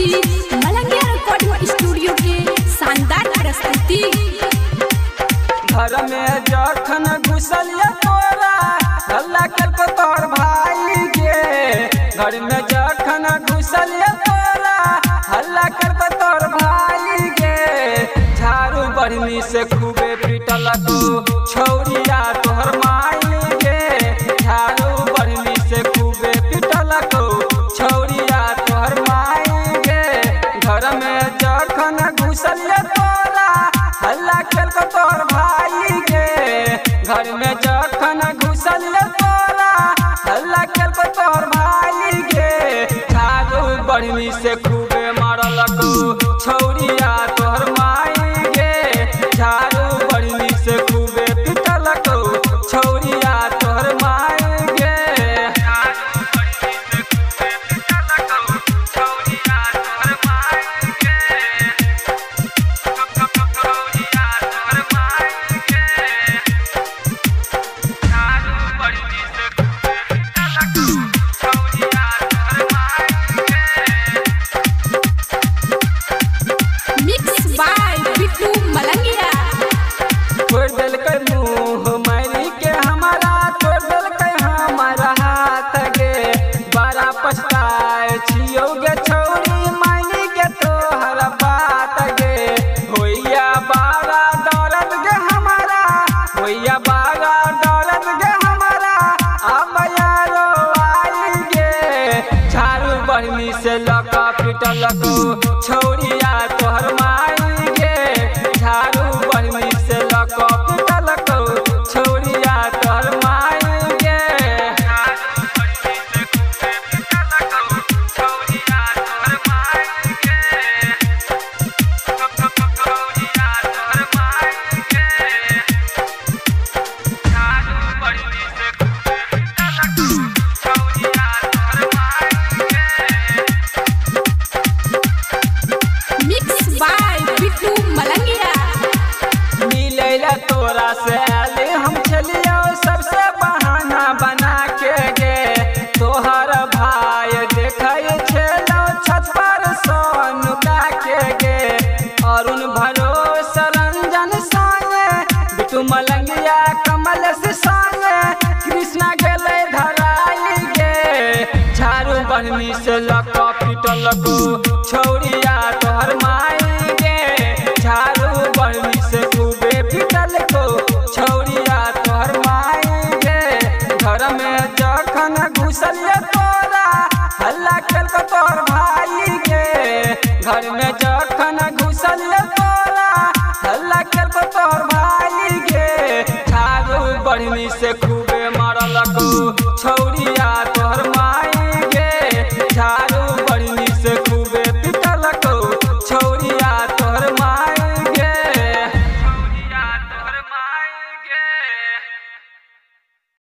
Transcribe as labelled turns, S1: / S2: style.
S1: खुशी Malangia recording studio के शानदार प्रस्तुति।
S2: घर में जखन घुसलिया तोरा हल्ला करके तोर भाई गे, घर में जखन घुसलिया तोरा हल्ला करके तोर भाई गे, झाड़ू बढ़नी से खूबे पिटल को छौरिया तोहर माई गे, झाड़ू बढ़नी से खूबे पिटल को छौरिया तोहर माई गे, घर में जखन घुसलिया तोरा हल्ला करके तोर भाई गे, घर में जखन घुसलिया तोरा हल्ला करके तोर भाई गे, झाड़ू बढ़नी से खूबे मारल को छौरिया तोहर माई गे, झाड़ू बढ़नी से खूबे पिटल को छौरिया तोहर माई गे, तोड़ दिलकै मुँह मारी के हमारा, तोड़ दिलकै हमारा हाथ गे, बड़ा पछताए छियौ गे छौरी मानी के तोहर बात गे, होइया बारा दर्द गे हमारा, होइया बारा दर्द गे हमारा, अब यारो आई गे, झाड़ू बढ़नी से लका पिटल को छौरिया तोहर माई गे, झाड़ू बढ़नी से लका पिटल को छौरिया तोहर माई गे, मिलैला तोरा से आले हम चलियो सबसे बहाना बना के गे, तोहर भाई देखै छेलो छत पर सोनुका के गे, अरुण भरोसा रंजन संगे बिटू मलंगिया कमल से संगे कृष्णा गेले धराई गे, झाड़ू बढ़नी से लका पिटल को छौरिया तोहर माई गे, झाड़ू बढ़नी से खूबे पिटल को छौरिया तोहर माई गे, घर में जखन घुसलिया तोरा हल्ला करके तोहर भाई गे, घर में